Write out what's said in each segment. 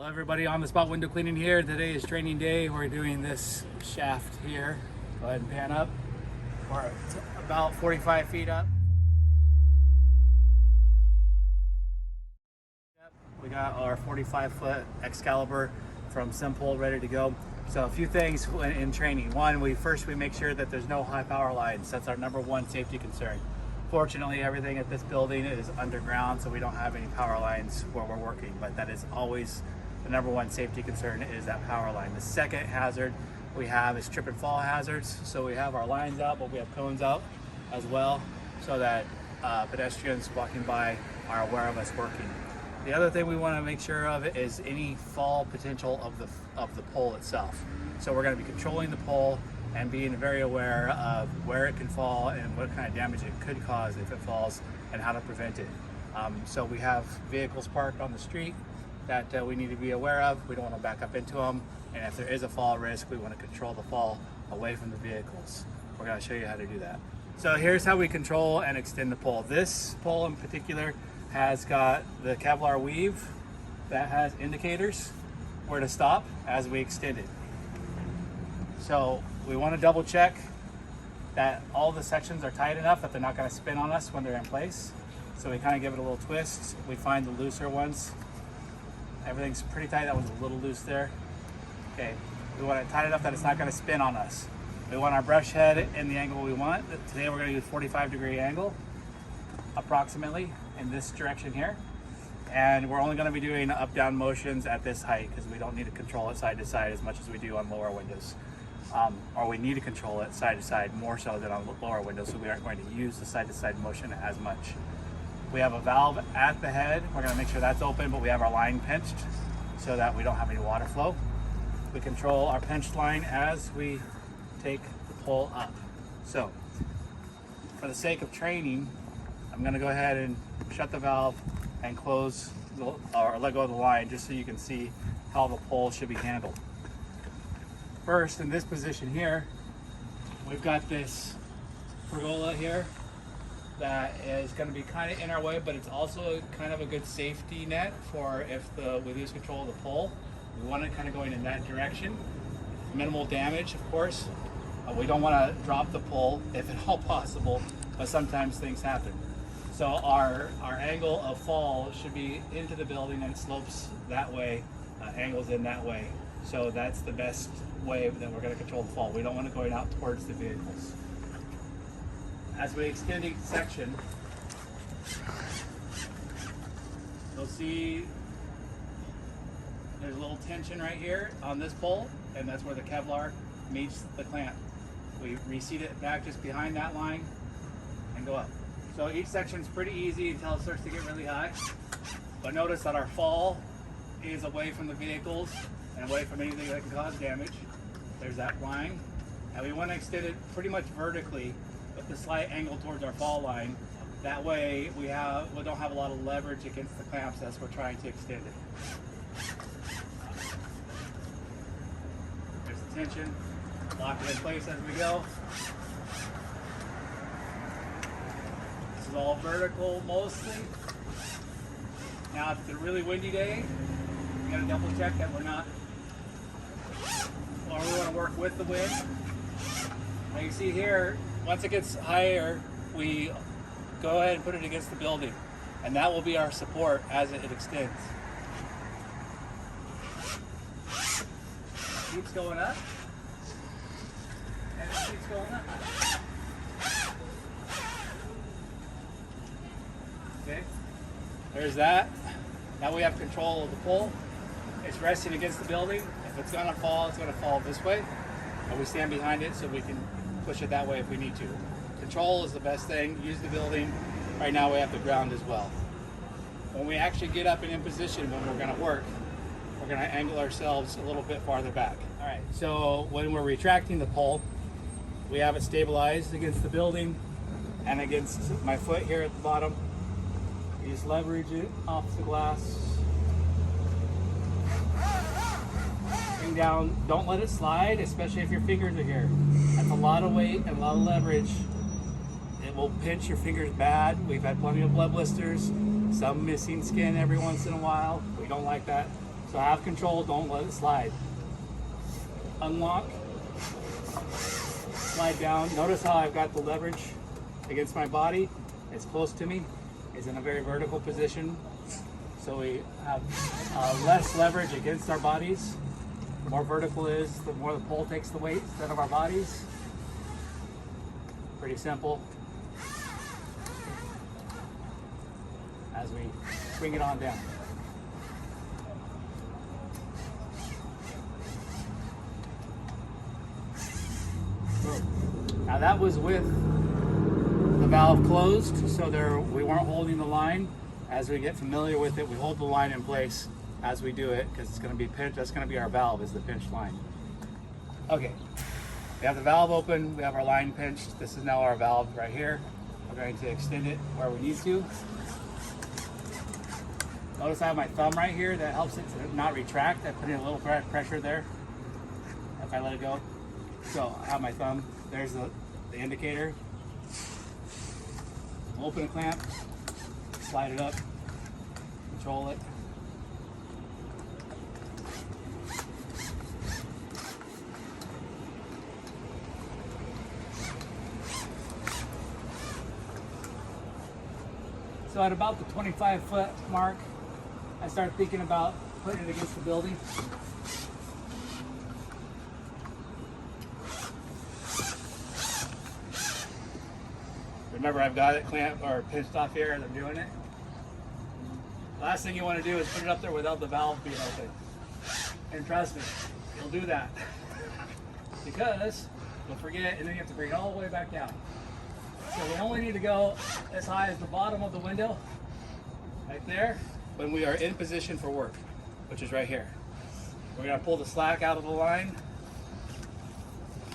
Everybody, on the spot window cleaning here. Today is training day. We're doing this shaft here. Go ahead and pan up. We're about 45 feet up. We got our 45-foot Excalibur from SimPole ready to go. So a few things in training. One, we make sure that there's no high power lines. That's our number one safety concern. Fortunately, everything at this building is underground, so we don't have any power lines where we're working, but that is always the number one safety concern, is that power line. The second hazard we have is trip and fall hazards. So we have our lines out, but we have cones out as well, so that pedestrians walking by are aware of us working. The other thing we want to make sure of is any fall potential of the pole itself. So we're going to be controlling the pole and being very aware of where it can fall and what kind of damage it could cause if it falls and how to prevent it. So we have vehicles parked on the street that we need to be aware of. We don't want to back up into them, and if there is a fall risk, we want to control the fall away from the vehicles. We're going to show you how to do that. So here's how we control and extend the pole. This pole in particular has got the Kevlar weave that has indicators where to stop as we extend it. So we want to double check that all the sections are tight enough that they're not going to spin on us when they're in place. So we kind of give it a little twist. We find the looser ones. Everything's pretty tight. That one's a little loose there. Okay, we want it tight enough that it's not going to spin on us. We want our brush head in the angle we want. Today we're going to use 45-degree angle, approximately, in this direction here. And we're only going to be doing up-down motions at this height because we don't need to control it side to side as much as we do on lower windows. Or we need to control it side to side more so than on lower windows, so we aren't going to use the side to side motion as much. We have a valve at the head. We're going to make sure that's open, but we have our line pinched so that we don't have any water flow. We control our pinched line as we take the pole up. So for the sake of training, I'm going to go ahead and shut the valve and close or let go of the line just so you can see how the pole should be handled. First, in this position here, we've got this pergola here that is going to be kind of in our way, but it's also kind of a good safety net for if we lose control of the pole. We want it kind of going in that direction. Minimal damage, of course. We don't want to drop the pole if at all possible, but sometimes things happen. So our angle of fall should be into the building and it slopes that way, angles in that way. So that's the best way that we're going to control the fall. We don't want it going out towards the vehicles. As we extend each section, you'll see there's a little tension right here on this pole, and that's where the Kevlar meets the clamp. We reseat it back just behind that line and go up. So each section is pretty easy until it starts to get really high. But notice that our fall is away from the vehicles and away from anything that can cause damage. There's that line. And we want to extend it pretty much vertically with a slight angle towards our fall line. That way we don't have a lot of leverage against the clamps as we're trying to extend it. There's the tension. Lock it in place as we go. This is all vertical mostly. Now if it's a really windy day, we gotta double check that we're not, or we want to work with the wind. Now you see here, once it gets higher, we go ahead and put it against the building, and that will be our support as it extends. It keeps going up, and it keeps going up. Okay, there's that. Now we have control of the pole. It's resting against the building. If it's gonna fall, it's gonna fall this way. And we stand behind it so we can push it that way if we need to. Control is the best thing. Use the building. Right now we have the ground as well. When we actually get up and in position when we're gonna work, we're gonna angle ourselves a little bit farther back. All right, so when we're retracting the pole, we have it stabilized against the building and against my foot here at the bottom. You just leverage it off the glass. Bring down, don't let it slide, especially if your fingers are here. That's a lot of weight and a lot of leverage. It will pinch your fingers bad. We've had plenty of blood blisters, some missing skin every once in a while. We don't like that. So have control, don't let it slide. Unlock, slide down. Notice how I've got the leverage against my body. It's close to me. It's in a very vertical position. So we have less leverage against our bodies. The more vertical it is, the more the pole takes the weight instead of our bodies. Pretty simple. As we bring it on down. Now that was with the valve closed, so we weren't holding the line. As we get familiar with it, we hold the line in place as we do it, because it's going to be pinched. That's going to be our valve, is the pinched line. Okay, we have the valve open, we have our line pinched. This is now our valve right here. We're going to extend it where we need to. Notice I have my thumb right here. That helps it to not retract. I put in a little pressure there if I let it go. So I have my thumb. There's the indicator. Open a clamp, slide it up, control it. So at about the 25-foot mark, I started thinking about putting it against the building. Remember, I've got it clamped or pinched off here as I'm doing it. Last thing you want to do is put it up there without the valve being open. And trust me, you'll do that. Because you'll forget, and then you have to bring it all the way back down. So we only need to go as high as the bottom of the window, right there, when we are in position for work, which is right here. We're going to pull the slack out of the line,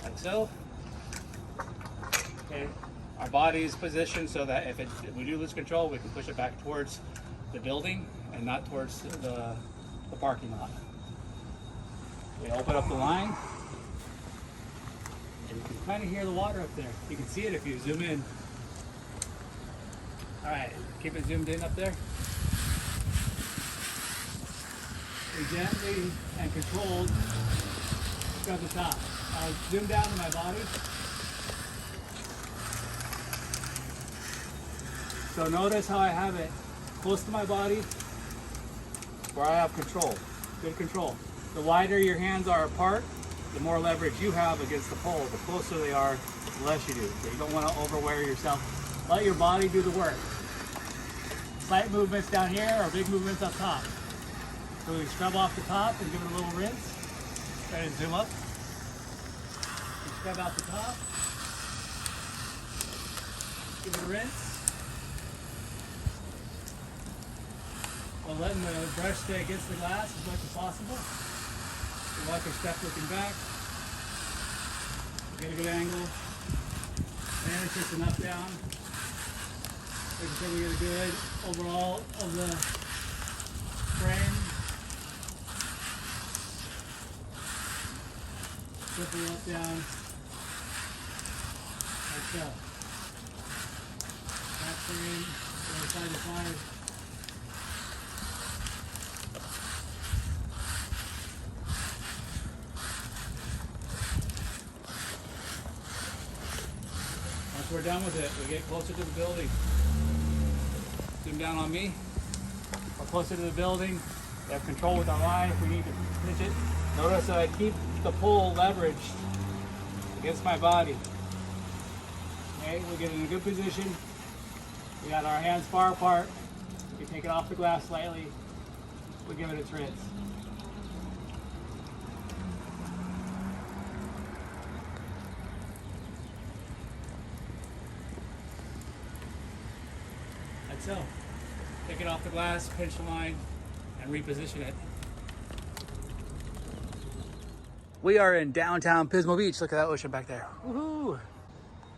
like so. Okay. Our body is positioned so that if we do lose control, we can push it back towards the building and not towards the parking lot. We open up the line, and you can kind of hear the water up there. You can see it if you zoom in. All right, keep it zoomed in up there. We gently and controlled scrub the top. I'll zoom down to my body. So notice how I have it close to my body where I have control, good control. The wider your hands are apart, the more leverage you have against the pole. The closer they are, the less you do. So you don't want to overwear yourself. Let your body do the work. Slight movements down here or big movements up top. So we scrub off the top and give it a little rinse. Try to zoom up. And scrub out the top. Give it a rinse. While letting the brush stay against the glass as much as possible. You watch your step looking back. Get a good angle. And it's just an up down. Making sure we get a good overall of the frame. Flip it up down. Like so. Back frame, go side to side. Once we're done with it, we get closer to the building. Zoom down on me. We're closer to the building. We have control with our line if we need to pinch it. Notice that I keep the pole leveraged against my body. Okay, we get in a good position. We got our hands far apart. We take it off the glass slightly. We give it a rinse. So, take it off the glass, pinch the line, and reposition it. We are in downtown Pismo Beach. Look at that ocean back there. Woohoo!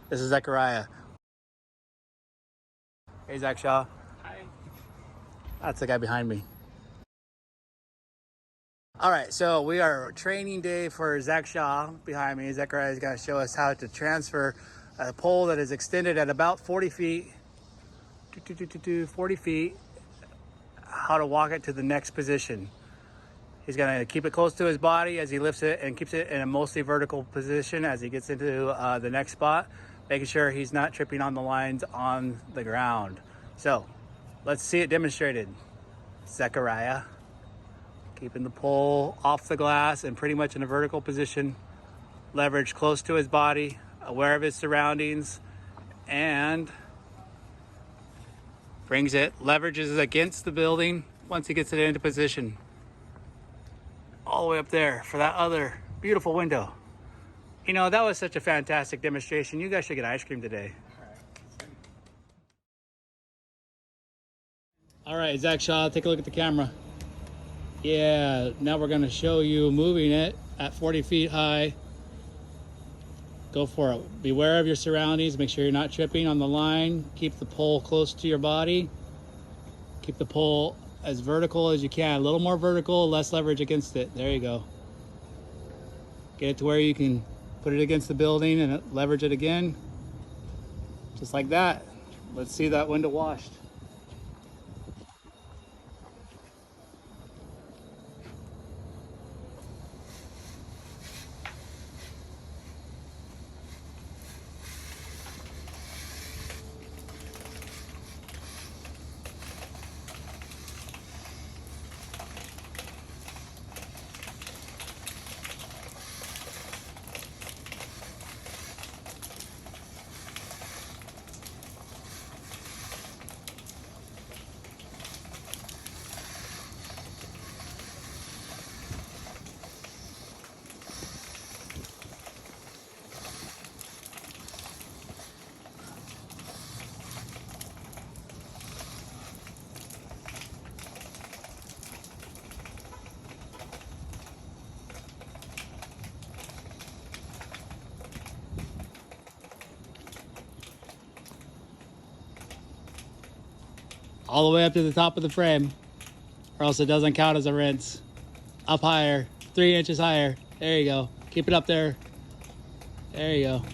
This is Zechariah. Hey, Zach Shaw. Hi. That's the guy behind me. All right, so we are training day for Zach Shaw behind me. Zechariah is going to show us how to transfer a pole that is extended at about 40 feet 40 feet, how to walk it to the next position. He's gonna keep it close to his body as he lifts it and keeps it in a mostly vertical position as he gets into the next spot, making sure he's not tripping on the lines on the ground. So let's see it demonstrated. Zechariah, keeping the pole off the glass and pretty much in a vertical position, leverage close to his body, aware of his surroundings, and brings it, leverages against the building once he gets it into position. All the way up there for that other beautiful window. You know, that was such a fantastic demonstration. You guys should get ice cream today. All right, Zach Shaw, take a look at the camera. Yeah, now we're gonna show you moving it at 40 feet high. Go for it. Beware of your surroundings. Make sure you're not tripping on the line. Keep the pole close to your body. Keep the pole as vertical as you can. A little more vertical, less leverage against it. There you go. Get it to where you can put it against the building and leverage it again. Just like that. Let's see that window washed. All the way up to the top of the frame, or else it doesn't count as a rinse. Up higher, 3 inches higher. There you go. Keep it up there. There you go.